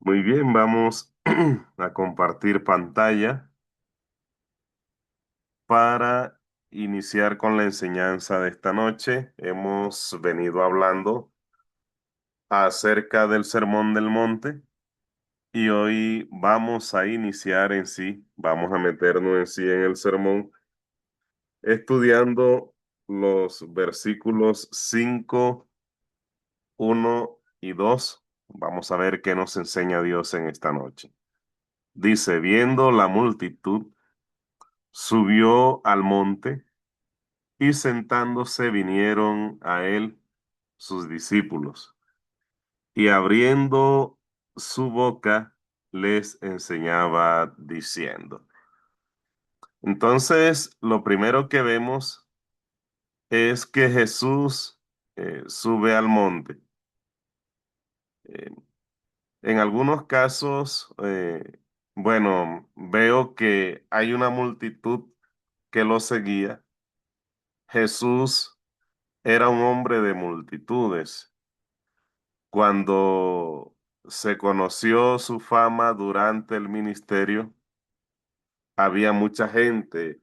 Muy bien, vamos a compartir pantalla para iniciar con la enseñanza de esta noche. Hemos venido hablando acerca del Sermón del Monte y hoy vamos a iniciar en sí, vamos a meternos en sí en el sermón, estudiando los versículos 5, 1 y 2. Vamos a ver qué nos enseña Dios en esta noche. Dice, viendo la multitud, subió al monte y sentándose vinieron a él sus discípulos y abriendo su boca les enseñaba diciendo. Entonces, lo primero que vemos es que Jesús sube al monte. Eh, en algunos casos, bueno, veo que hay una multitud que lo seguía. Jesús era un hombre de multitudes. Cuando se conoció su fama durante el ministerio, había mucha gente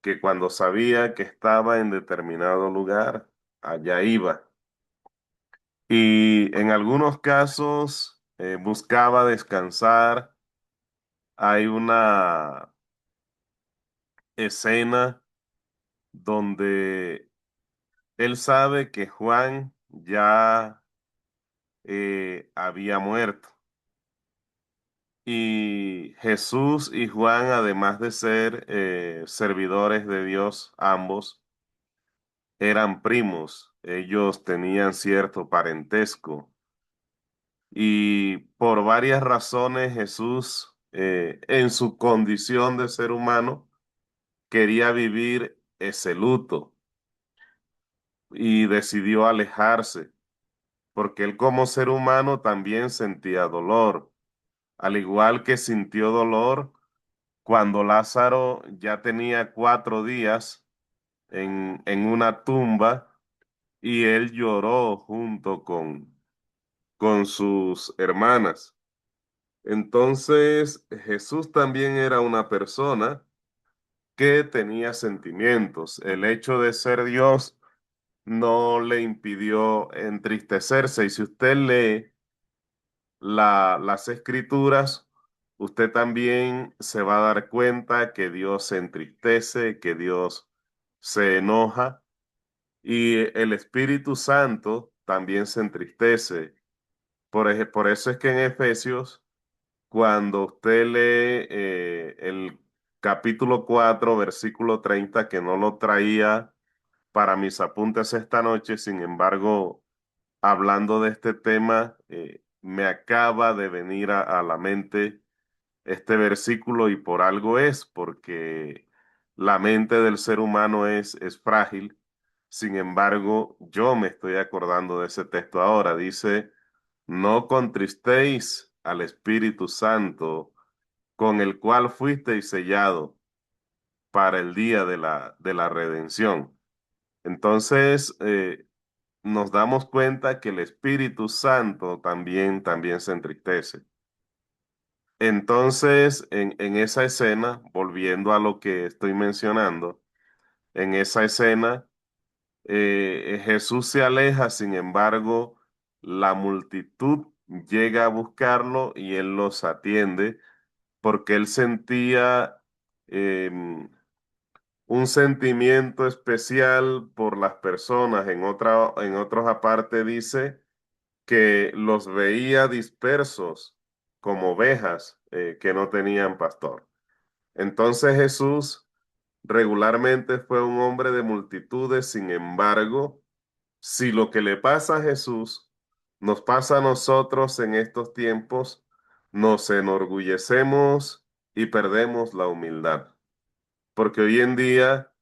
que cuando sabía que estaba en determinado lugar, allá iba. Y en algunos casos buscaba descansar. Hay una escena donde él sabe que Juan ya había muerto. Y Jesús y Juan, además de ser servidores de Dios, ambos eran primos. Ellos tenían cierto parentesco. Y por varias razones Jesús, en su condición de ser humano, quería vivir ese luto y decidió alejarse, porque él como ser humano también sentía dolor, al igual que sintió dolor cuando Lázaro ya tenía 4 días en una tumba y él lloró junto con sus hermanas. Entonces Jesús también era una persona que tenía sentimientos. El hecho de ser Dios no le impidió entristecerse. Y si usted lee las escrituras, usted también se va a dar cuenta que Dios se entristece, que Dios se enoja y el Espíritu Santo también se entristece. Por eso es que en Efesios, cuando usted lee el capítulo 4 versículo 30 que no lo traía para mis apuntes esta noche, sin embargo, hablando de este tema, me acaba de venir a la mente este versículo y por algo es, porque la mente del ser humano es frágil. Sin embargo, yo me estoy acordando de ese texto ahora. Dice, no contristéis al Espíritu Santo, con el cual fuisteis sellado para el día de la redención. Entonces, nos damos cuenta que el Espíritu Santo también se entristece. Entonces, en esa escena, volviendo a lo que estoy mencionando, en esa escena, Jesús se aleja, sin embargo, la multitud llega a buscarlo y él los atiende porque él sentía un sentimiento especial por las personas. En otras aparte dice que los veía dispersos como ovejas que no tenían pastor. Entonces Jesús regularmente fue un hombre de multitudes, sin embargo, si lo que le pasa a Jesús nos pasa a nosotros en estos tiempos, nos enorgullecemos y perdemos la humildad. Porque hoy en día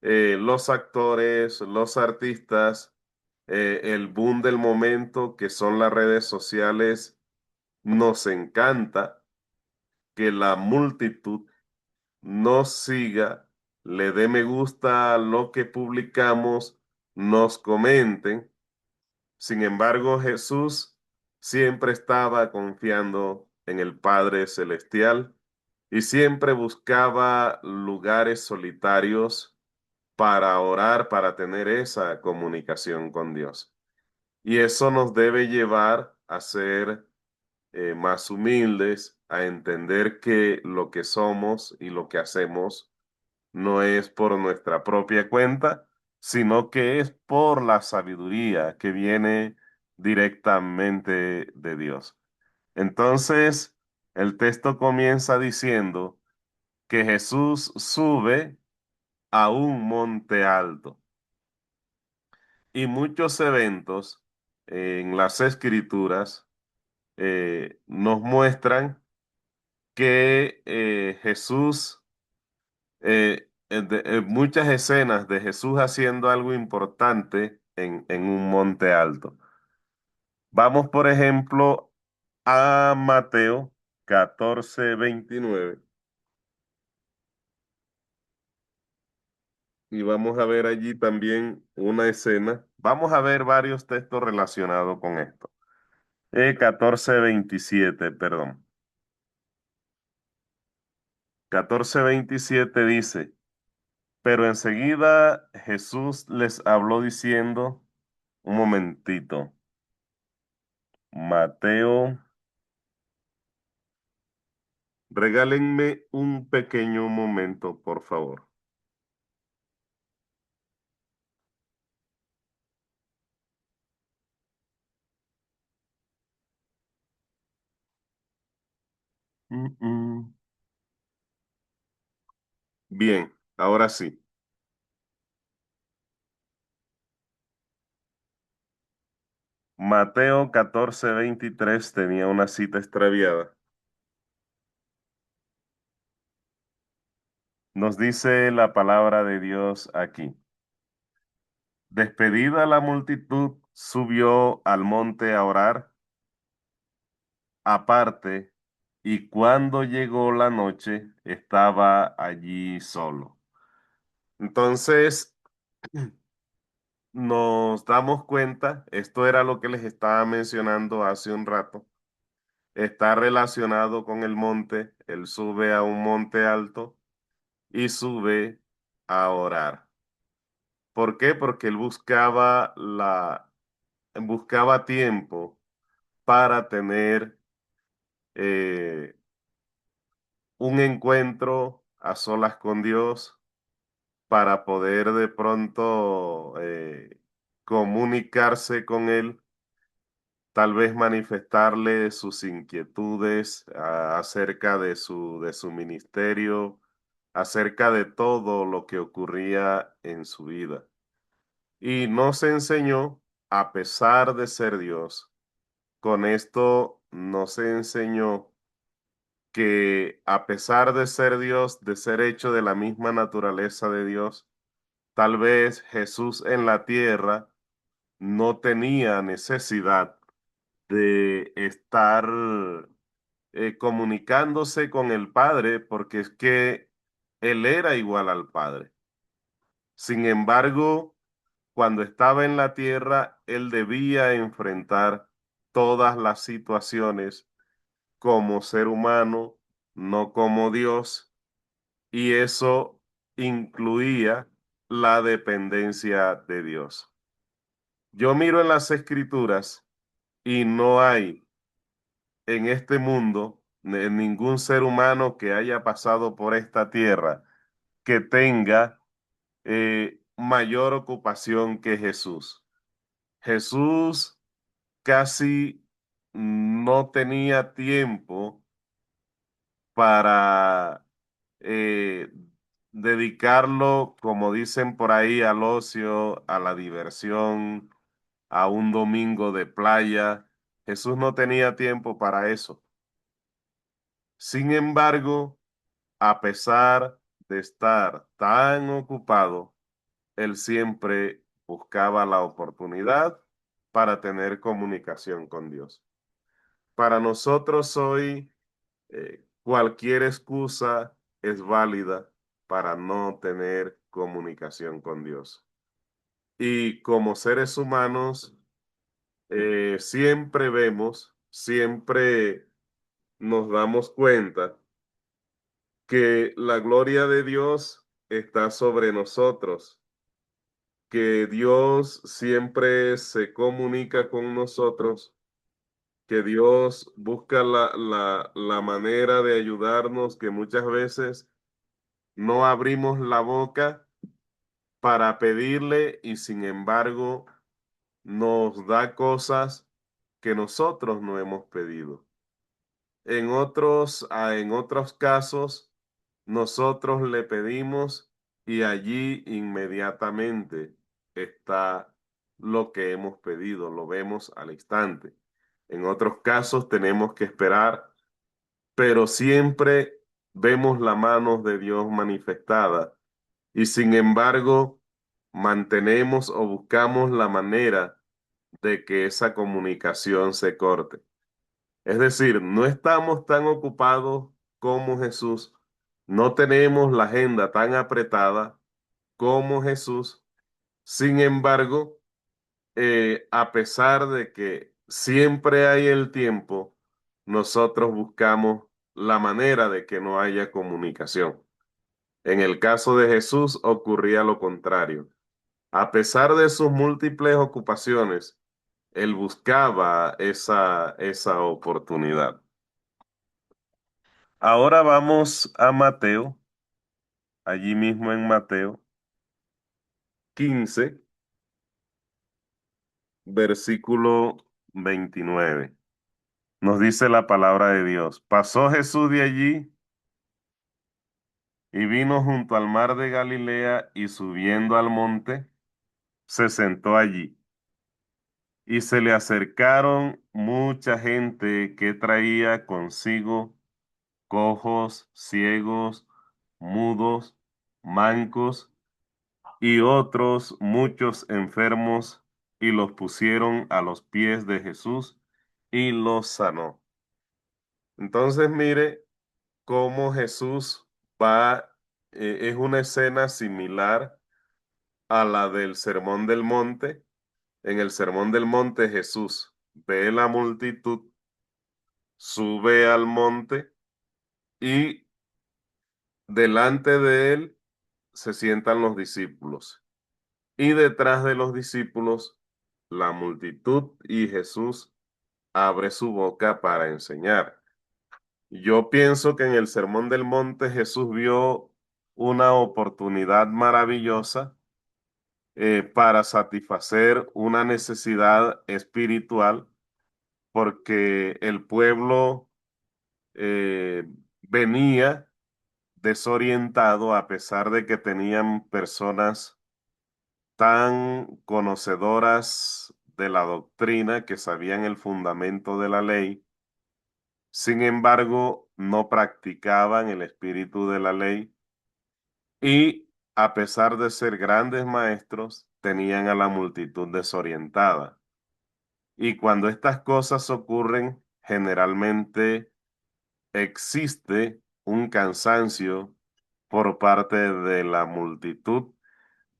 los actores, los artistas, el boom del momento que son las redes sociales, nos encanta que la multitud nos siga, le dé me gusta a lo que publicamos, nos comenten. Sin embargo, Jesús siempre estaba confiando en el Padre Celestial y siempre buscaba lugares solitarios para orar, para tener esa comunicación con Dios. Y eso nos debe llevar a ser más humildes, a entender que lo que somos y lo que hacemos no es por nuestra propia cuenta, sino que es por la sabiduría que viene directamente de Dios. Entonces, el texto comienza diciendo que Jesús sube a un monte alto y muchos eventos en las escrituras nos muestran que Jesús, muchas escenas de Jesús haciendo algo importante en un monte alto. Vamos, por ejemplo, a Mateo 14:29 y vamos a ver allí también una escena. Vamos a ver varios textos relacionados con esto. 14:27, perdón. 14:27 dice, pero enseguida Jesús les habló diciendo, un momentito, Mateo, regálenme un pequeño momento, por favor. Mm, mm. Bien, ahora sí. Mateo 14:23 tenía una cita extraviada. Nos dice la palabra de Dios aquí. Despedida la multitud, subió al monte a orar aparte, y cuando llegó la noche, estaba allí solo. Entonces, nos damos cuenta, esto era lo que les estaba mencionando hace un rato, está relacionado con el monte, él sube a un monte alto y sube a orar. ¿Por qué? Porque él buscaba tiempo para tener eh, un encuentro a solas con Dios, para poder de pronto comunicarse con Él, tal vez manifestarle sus inquietudes acerca de su ministerio, acerca de todo lo que ocurría en su vida. Y nos enseñó, a pesar de ser Dios, con esto nos enseñó que a pesar de ser Dios, de ser hecho de la misma naturaleza de Dios, tal vez Jesús en la tierra no tenía necesidad de estar comunicándose con el Padre porque es que Él era igual al Padre. Sin embargo, cuando estaba en la tierra, Él debía enfrentar todas las situaciones como ser humano, no como Dios, y eso incluía la dependencia de Dios. Yo miro en las escrituras y no hay en este mundo ningún ser humano que haya pasado por esta tierra que tenga mayor ocupación que Jesús. Jesús casi no tenía tiempo para eh, dedicarlo, como dicen por ahí, al ocio, a la diversión, a un domingo de playa. Jesús no tenía tiempo para eso. Sin embargo, a pesar de estar tan ocupado, él siempre buscaba la oportunidad para tener comunicación con Dios. Para nosotros hoy, cualquier excusa es válida para no tener comunicación con Dios. Y como seres humanos, siempre vemos, siempre nos damos cuenta que la gloria de Dios está sobre nosotros, que Dios siempre se comunica con nosotros, que Dios busca la manera de ayudarnos, que muchas veces no abrimos la boca para pedirle y sin embargo nos da cosas que nosotros no hemos pedido. En otros casos, nosotros le pedimos y allí inmediatamente está lo que hemos pedido, lo vemos al instante. En otros casos tenemos que esperar, pero siempre vemos la mano de Dios manifestada y sin embargo mantenemos o buscamos la manera de que esa comunicación se corte. Es decir, no estamos tan ocupados como Jesús, no tenemos la agenda tan apretada como Jesús. Sin embargo, a pesar de que siempre hay el tiempo, nosotros buscamos la manera de que no haya comunicación. En el caso de Jesús ocurría lo contrario. A pesar de sus múltiples ocupaciones, él buscaba esa oportunidad. Ahora vamos a Mateo, allí mismo en Mateo 15, versículo 29. Nos dice la palabra de Dios. Pasó Jesús de allí y vino junto al mar de Galilea y subiendo al monte, se sentó allí. Y se le acercaron mucha gente que traía consigo cojos, ciegos, mudos, mancos y otros muchos enfermos, y los pusieron a los pies de Jesús y los sanó. Entonces mire cómo Jesús va, es una escena similar a la del Sermón del Monte. En el Sermón del Monte Jesús ve la multitud, sube al monte y delante de él se sientan los discípulos. Y detrás de los discípulos, la multitud y Jesús abre su boca para enseñar. Yo pienso que en el Sermón del Monte Jesús vio una oportunidad maravillosa para satisfacer una necesidad espiritual, porque el pueblo eh, venía desorientado a pesar de que tenían personas tan conocedoras de la doctrina que sabían el fundamento de la ley. Sin embargo, no practicaban el espíritu de la ley y a pesar de ser grandes maestros, tenían a la multitud desorientada. Y cuando estas cosas ocurren, generalmente existe un cansancio por parte de la multitud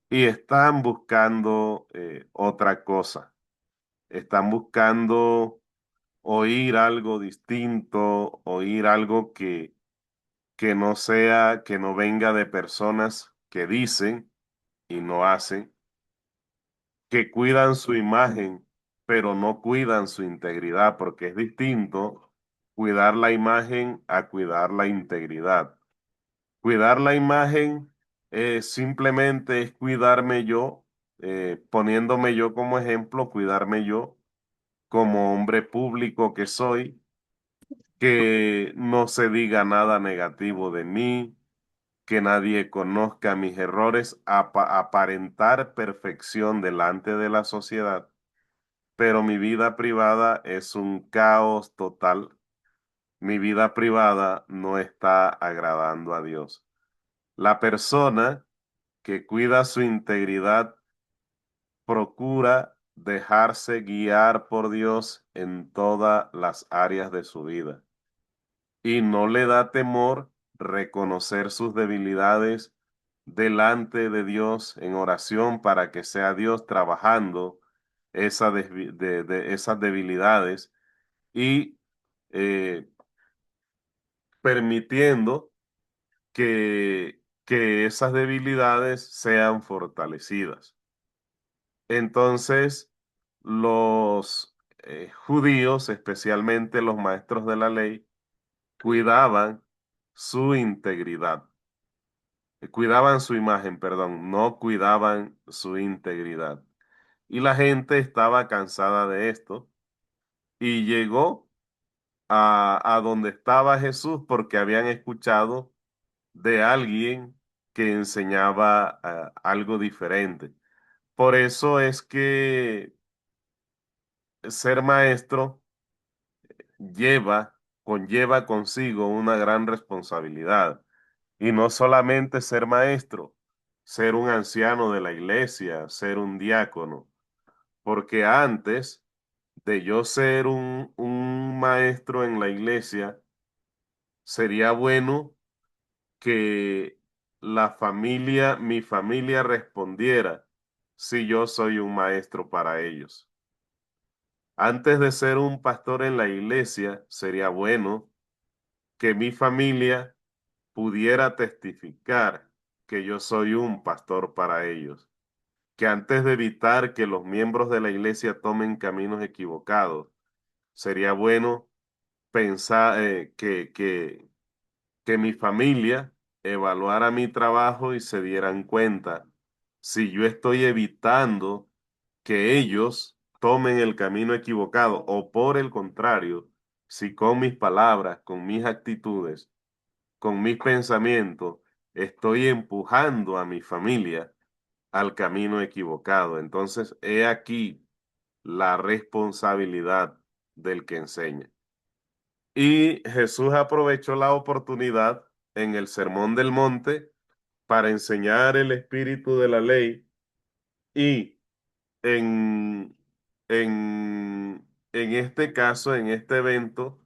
y están buscando otra cosa. Están buscando oír algo distinto, oír algo que no sea, que no venga de personas que dicen y no hacen, que cuidan su imagen, pero no cuidan su integridad, porque es distinto cuidar la imagen a cuidar la integridad. Cuidar la imagen simplemente es cuidarme yo, poniéndome yo como ejemplo, cuidarme yo como hombre público que soy, que no se diga nada negativo de mí, que nadie conozca mis errores, aparentar perfección delante de la sociedad, pero mi vida privada es un caos total. Mi vida privada no está agradando a Dios. La persona que cuida su integridad procura dejarse guiar por Dios en todas las áreas de su vida y no le da temor reconocer sus debilidades delante de Dios en oración para que sea Dios trabajando esas debilidades y permitiendo que esas debilidades sean fortalecidas. Entonces, los judíos, especialmente los maestros de la ley, cuidaban su integridad, cuidaban su imagen, perdón, no cuidaban su integridad. Y la gente estaba cansada de esto y llegó a donde estaba Jesús porque habían escuchado de alguien que enseñaba algo diferente. Por eso es que ser maestro conlleva consigo una gran responsabilidad. Y no solamente ser maestro, ser un anciano de la iglesia, ser un diácono, porque antes de yo ser un maestro en la iglesia, sería bueno que mi familia respondiera si yo soy un maestro para ellos. Antes de ser un pastor en la iglesia, sería bueno que mi familia pudiera testificar que yo soy un pastor para ellos, que antes de evitar que los miembros de la iglesia tomen caminos equivocados, sería bueno pensar que mi familia evaluara mi trabajo y se dieran cuenta si yo estoy evitando que ellos tomen el camino equivocado o por el contrario, si con mis palabras, con mis actitudes, con mis pensamientos, estoy empujando a mi familia al camino equivocado. Entonces, he aquí la responsabilidad del que enseña. Y Jesús aprovechó la oportunidad en el Sermón del Monte para enseñar el espíritu de la ley y en, en este caso, en este evento,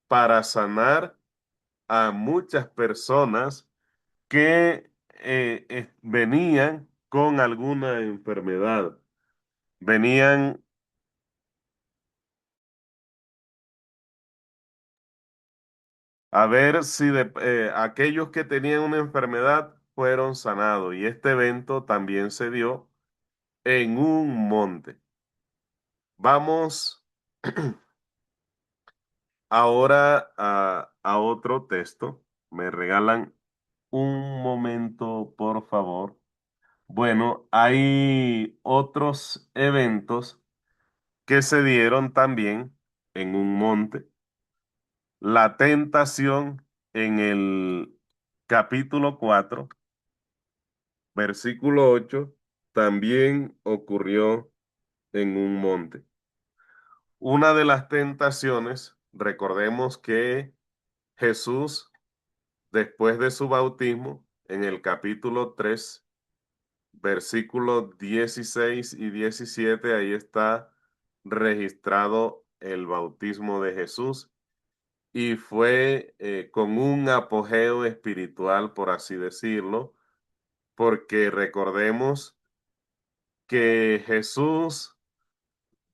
para sanar a muchas personas que venían con alguna enfermedad, venían a ver si aquellos que tenían una enfermedad fueron sanados y este evento también se dio en un monte. Vamos ahora a otro texto. Me regalan un momento, por favor. Bueno, hay otros eventos que se dieron también en un monte. La tentación en el capítulo 4, versículo 8, también ocurrió en un monte. Una de las tentaciones, recordemos que Jesús, después de su bautismo, en el capítulo 3, versículos 16 y 17, ahí está registrado el bautismo de Jesús y fue con un apogeo espiritual, por así decirlo, porque recordemos que Jesús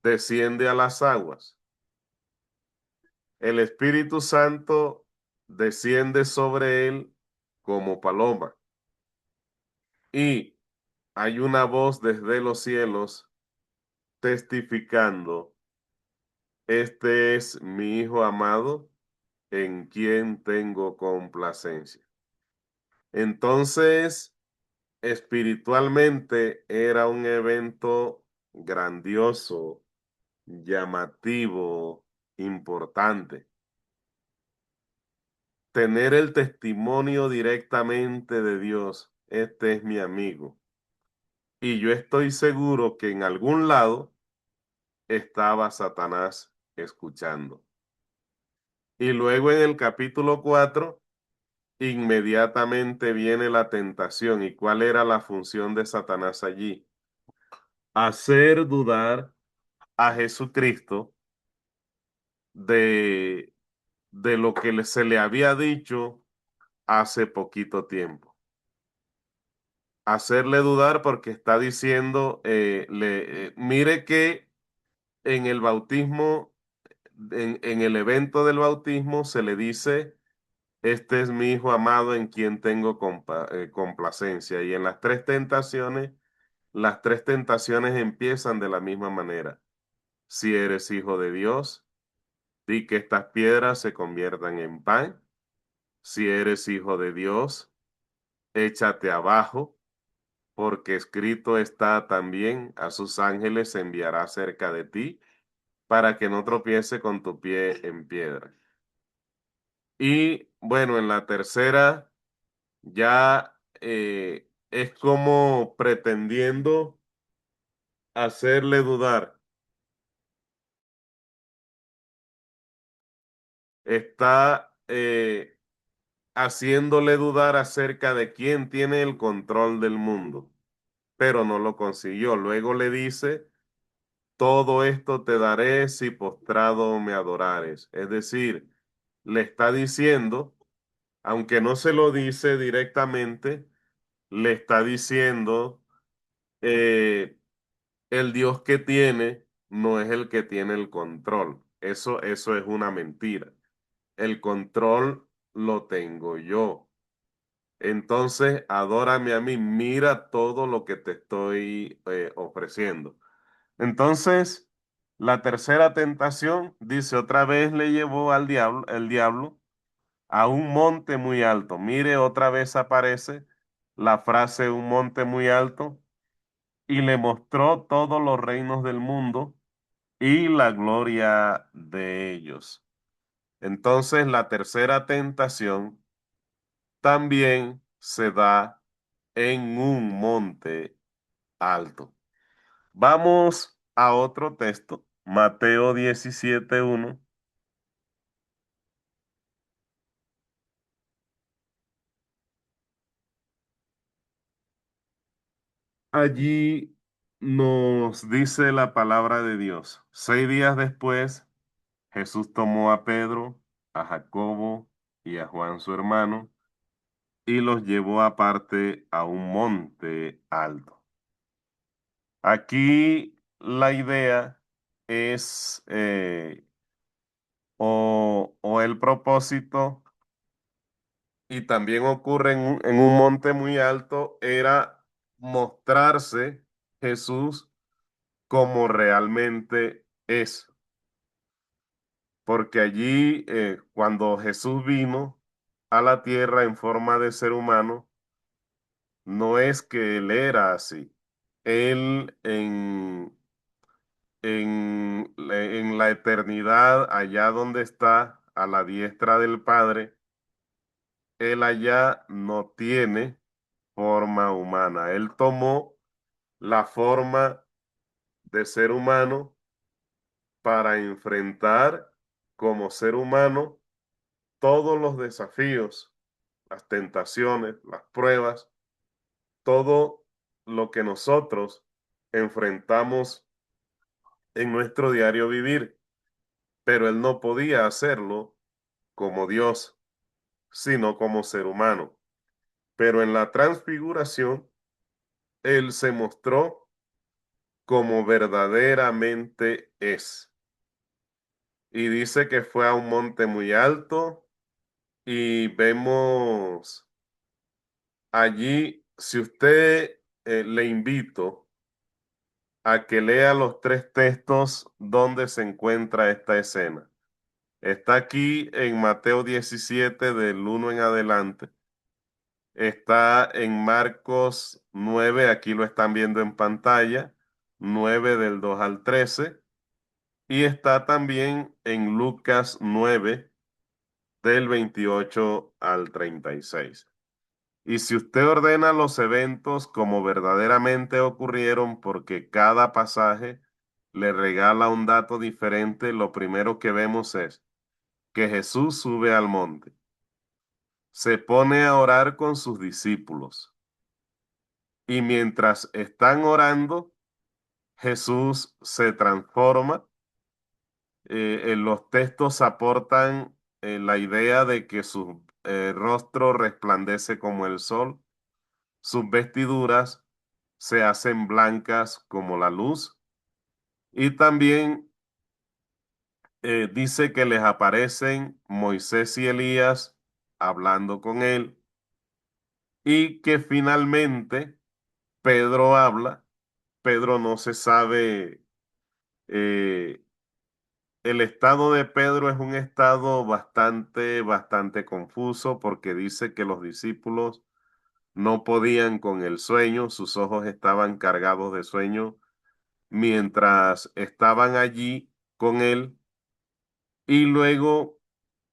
desciende a las aguas. El Espíritu Santo desciende sobre él como paloma y hay una voz desde los cielos testificando, este es mi Hijo amado en quien tengo complacencia. Entonces, espiritualmente era un evento grandioso, llamativo, importante. Tener el testimonio directamente de Dios, este es mi amigo. Y yo estoy seguro que en algún lado estaba Satanás escuchando. Y luego en el capítulo 4 inmediatamente viene la tentación. ¿Y cuál era la función de Satanás allí? Hacer dudar a Jesucristo de, de lo que se le había dicho hace poquito tiempo. Hacerle dudar porque está diciendo, mire que en el bautismo, en el evento del bautismo se le dice este es mi hijo amado en quien tengo complacencia. Y en las tres tentaciones empiezan de la misma manera. Si eres hijo de Dios, di que estas piedras se conviertan en pan. Si eres hijo de Dios, échate abajo, porque escrito está también, a sus ángeles enviará cerca de ti, para que no tropiece con tu pie en piedra. Y bueno, en la tercera ya es como pretendiendo hacerle dudar. Está haciéndole dudar acerca de quién tiene el control del mundo, pero no lo consiguió. Luego le dice, todo esto te daré si postrado me adorares. Es decir, le está diciendo, aunque no se lo dice directamente, le está diciendo, eh, el Dios que tiene no es el que tiene el control. Eso es una mentira. El control lo tengo yo. Entonces, adórame a mí, mira todo lo que te estoy ofreciendo. Entonces, la tercera tentación, dice, otra vez le llevó al diablo, el diablo a un monte muy alto. Mire, otra vez aparece la frase un monte muy alto y le mostró todos los reinos del mundo y la gloria de ellos. Entonces, la tercera tentación también se da en un monte alto. Vamos a otro texto, Mateo 17:1. Allí nos dice la palabra de Dios. 6 días después, Jesús tomó a Pedro, a Jacobo y a Juan su hermano y los llevó aparte a un monte alto. Aquí la idea es, o el propósito, y también ocurre en un monte muy alto, era mostrarse Jesús como realmente es. Porque allí, cuando Jesús vino a la tierra en forma de ser humano, no es que él era así. Él en la eternidad, allá donde está, a la diestra del Padre, él allá no tiene forma humana. Él tomó la forma de ser humano para enfrentar como ser humano todos los desafíos, las tentaciones, las pruebas, todo lo que nosotros enfrentamos en nuestro diario vivir. Pero él no podía hacerlo como Dios, sino como ser humano. Pero en la transfiguración, él se mostró como verdaderamente es. Y dice que fue a un monte muy alto y vemos allí, si usted le invito a que lea los tres textos donde se encuentra esta escena. Está aquí en Mateo 17 del 1 en adelante. Está en Marcos 9, aquí lo están viendo en pantalla, 9 del 2 al 13. Y está también en Lucas 9 del 28 al 36. Y si usted ordena los eventos como verdaderamente ocurrieron, porque cada pasaje le regala un dato diferente, lo primero que vemos es que Jesús sube al monte, se pone a orar con sus discípulos y mientras están orando, Jesús se transforma. En los textos aportan la idea de que su rostro resplandece como el sol, sus vestiduras se hacen blancas como la luz y también dice que les aparecen Moisés y Elías hablando con él y que finalmente Pedro habla. Pedro no se sabe, eh, el estado de Pedro es un estado bastante confuso porque dice que los discípulos no podían con el sueño, sus ojos estaban cargados de sueño mientras estaban allí con él y luego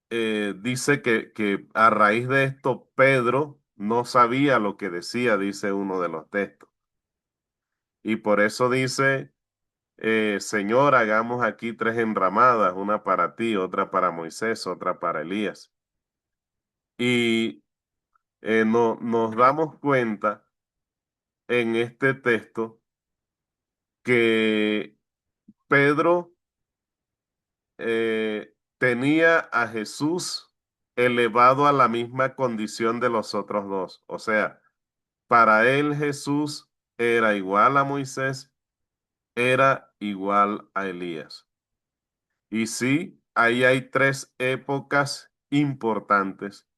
dice que a raíz de esto Pedro no sabía lo que decía, dice uno de los textos. Y por eso dice, Señor, hagamos aquí tres enramadas, una para ti, otra para Moisés, otra para Elías. Y nos damos cuenta en este texto que Pedro tenía a Jesús elevado a la misma condición de los otros dos. O sea, para él Jesús era igual a Moisés, era igual a Elías. Y sí, ahí hay tres épocas importantes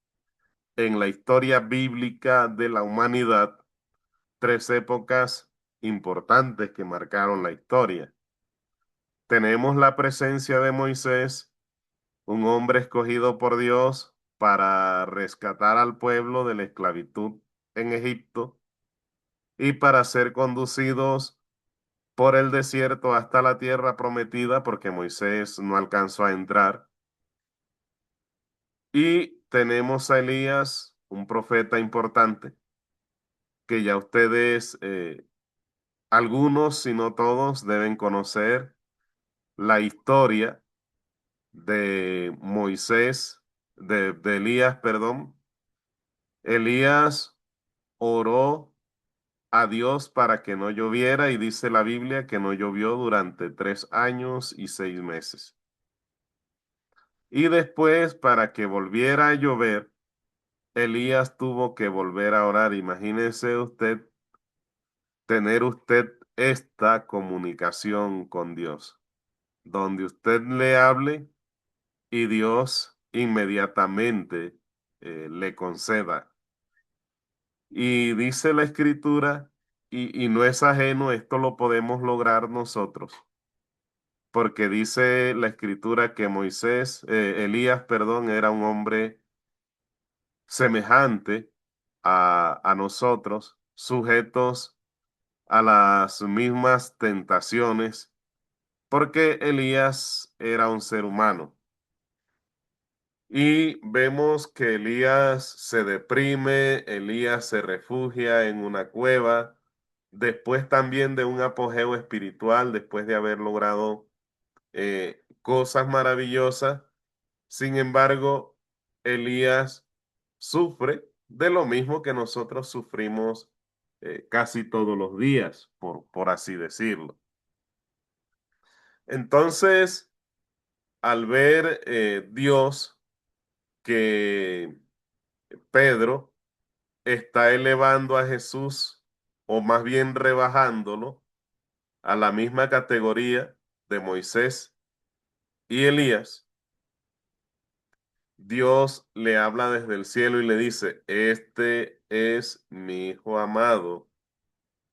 en la historia bíblica de la humanidad, tres épocas importantes que marcaron la historia. Tenemos la presencia de Moisés, un hombre escogido por Dios para rescatar al pueblo de la esclavitud en Egipto y para ser conducidos por el desierto hasta la tierra prometida, porque Moisés no alcanzó a entrar. Y tenemos a Elías, un profeta importante, que ya ustedes, algunos, si no todos, deben conocer la historia de Moisés, de Elías, perdón. Elías oró a Dios para que no lloviera y dice la Biblia que no llovió durante 3 años y 6 meses. Y después, para que volviera a llover, Elías tuvo que volver a orar. Imagínese usted tener usted esta comunicación con Dios, donde usted le hable y Dios inmediatamente le conceda. Y dice la escritura, y no es ajeno, esto lo podemos lograr nosotros, porque dice la escritura que Elías, perdón, era un hombre semejante a nosotros, sujetos a las mismas tentaciones, porque Elías era un ser humano. Y vemos que Elías se deprime, Elías se refugia en una cueva, después también de un apogeo espiritual, después de haber logrado cosas maravillosas. Sin embargo, Elías sufre de lo mismo que nosotros sufrimos casi todos los días, por así decirlo. Entonces, al ver Dios que Pedro está elevando a Jesús, o más bien rebajándolo, a la misma categoría de Moisés y Elías, Dios le habla desde el cielo y le dice, este es mi hijo amado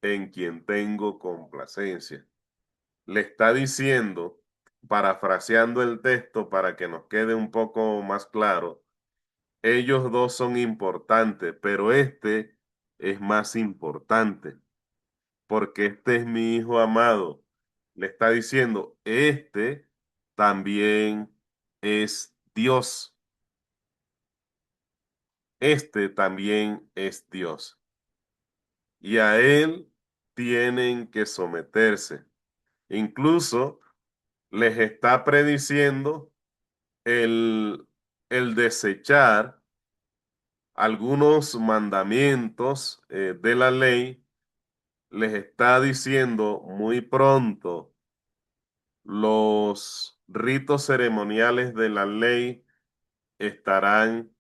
en quien tengo complacencia. Le está diciendo, parafraseando el texto para que nos quede un poco más claro, ellos dos son importantes, pero este es más importante, porque este es mi hijo amado. Le está diciendo, este también es Dios. Este también es Dios. Y a él tienen que someterse. Incluso les está prediciendo el, el desechar algunos mandamientos de la ley. Les está diciendo muy pronto los ritos ceremoniales de la ley estarán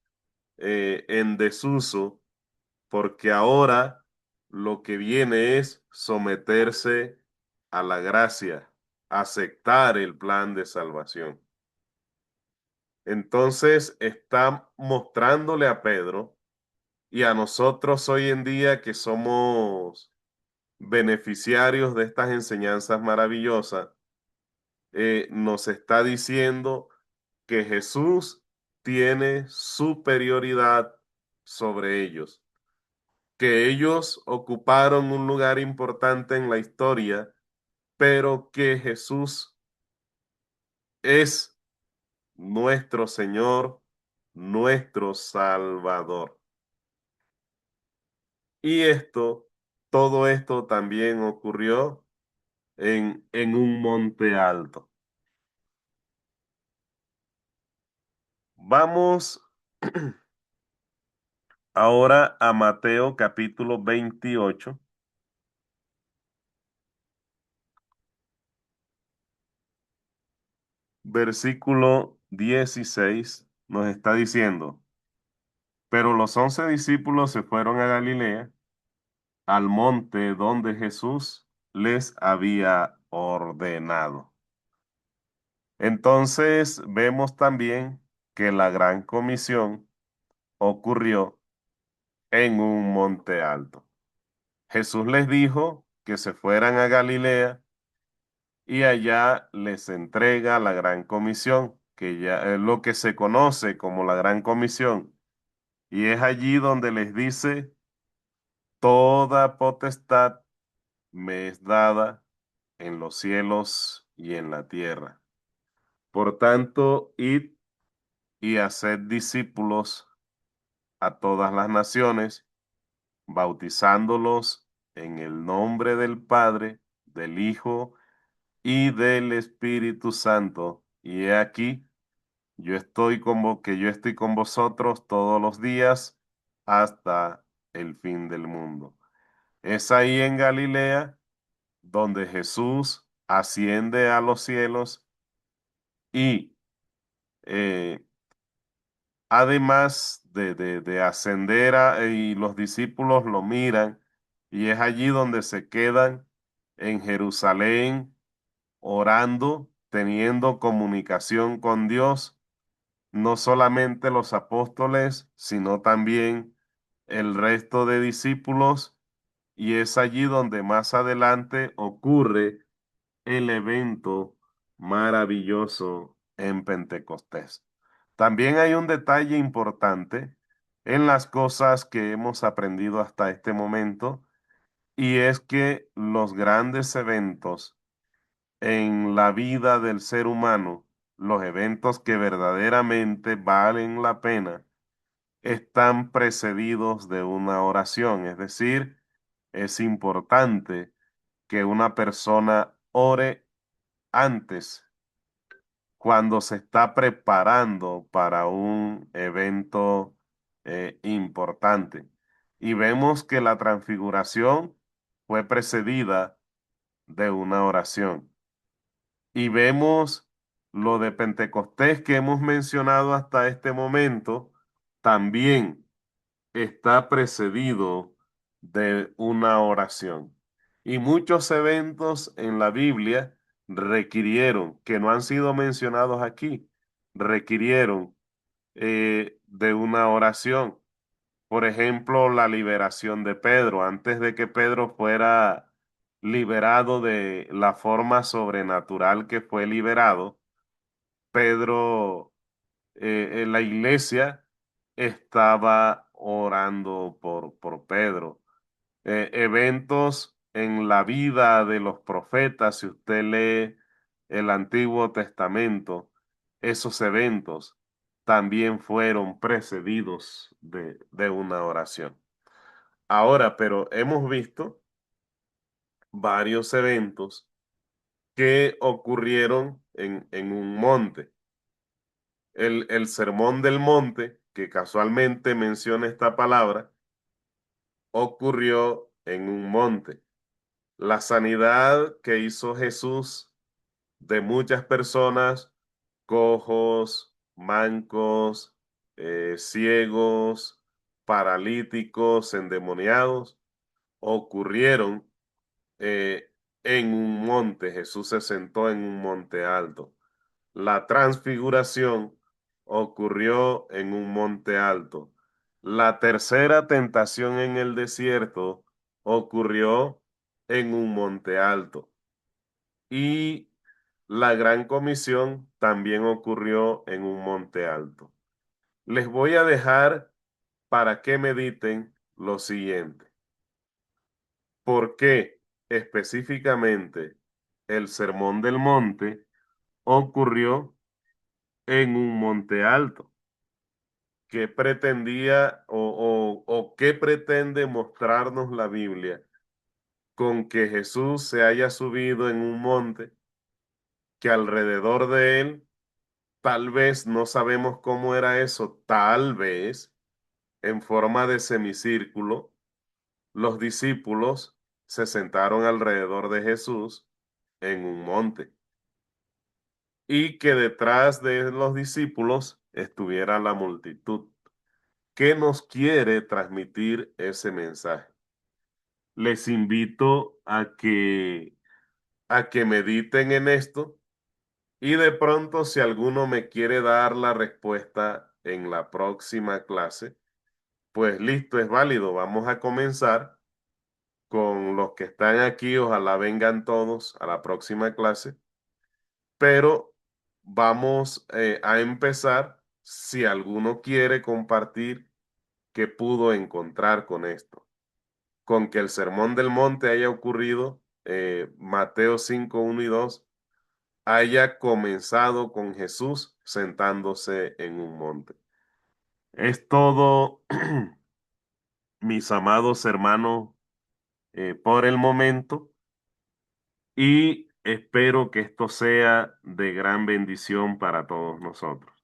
en desuso porque ahora lo que viene es someterse a la gracia, aceptar el plan de salvación. Entonces está mostrándole a Pedro y a nosotros hoy en día que somos beneficiarios de estas enseñanzas maravillosas, nos está diciendo que Jesús tiene superioridad sobre ellos, que ellos ocuparon un lugar importante en la historia, pero que Jesús es nuestro Señor, nuestro Salvador. Y todo esto también ocurrió en un monte alto. Vamos ahora a Mateo capítulo 28, versículo 16, nos está diciendo, pero los 11 discípulos se fueron a Galilea, al monte donde Jesús les había ordenado. Entonces vemos también que la gran comisión ocurrió en un monte alto. Jesús les dijo que se fueran a Galilea y allá les entrega la gran comisión, que ya es lo que se conoce como la gran comisión. Y es allí donde les dice, toda potestad me es dada en los cielos y en la tierra. Por tanto, id y haced discípulos a todas las naciones, bautizándolos en el nombre del Padre, del Hijo y del Espíritu Santo. Y he aquí, yo estoy con vosotros todos los días hasta el fin del mundo. Es ahí en Galilea donde Jesús asciende a los cielos y eh, además de ascender y los discípulos lo miran y es allí donde se quedan en Jerusalén orando, teniendo comunicación con Dios, no solamente los apóstoles, sino también el resto de discípulos, y es allí donde más adelante ocurre el evento maravilloso en Pentecostés. También hay un detalle importante en las cosas que hemos aprendido hasta este momento, y es que los grandes eventos en la vida del ser humano, los eventos que verdaderamente valen la pena, están precedidos de una oración. Es decir, es importante que una persona ore antes cuando se está preparando para un evento importante. Y vemos que la transfiguración fue precedida de una oración. Y vemos lo de Pentecostés que hemos mencionado hasta este momento, también está precedido de una oración. Y muchos eventos en la Biblia requirieron, que no han sido mencionados aquí, requirieron de una oración. Por ejemplo, la liberación de Pedro. Antes de que Pedro fuera liberado de la forma sobrenatural que fue liberado, Pedro, en la iglesia estaba orando por Pedro. Eventos en la vida de los profetas, si usted lee el Antiguo Testamento, esos eventos también fueron precedidos de una oración. Ahora, pero hemos visto varios eventos que ocurrieron en un monte. El Sermón del Monte, que casualmente menciona esta palabra, ocurrió en un monte. La sanidad que hizo Jesús de muchas personas, cojos, mancos, ciegos, paralíticos, endemoniados, ocurrieron en un monte. Jesús se sentó en un monte alto. La transfiguración ocurrió en un monte alto. La tercera tentación en el desierto ocurrió en un monte alto. Y la gran comisión también ocurrió en un monte alto. Les voy a dejar para que mediten lo siguiente. ¿Por qué específicamente el Sermón del Monte ocurrió en un monte alto? ¿Qué pretendía o qué pretende mostrarnos la Biblia con que Jesús se haya subido en un monte que alrededor de él, tal vez no sabemos cómo era eso, tal vez en forma de semicírculo, los discípulos se sentaron alrededor de Jesús en un monte y que detrás de los discípulos estuviera la multitud? ¿Qué nos quiere transmitir ese mensaje? Les invito a que mediten en esto y de pronto si alguno me quiere dar la respuesta en la próxima clase, pues listo, es válido. Vamos a comenzar con los que están aquí. Ojalá vengan todos a la próxima clase, pero vamos a empezar si alguno quiere compartir qué pudo encontrar con esto, con que el Sermón del Monte haya ocurrido, Mateo 5, 1 y 2 haya comenzado con Jesús sentándose en un monte. Es todo, mis amados hermanos, por el momento, y espero que esto sea de gran bendición para todos nosotros.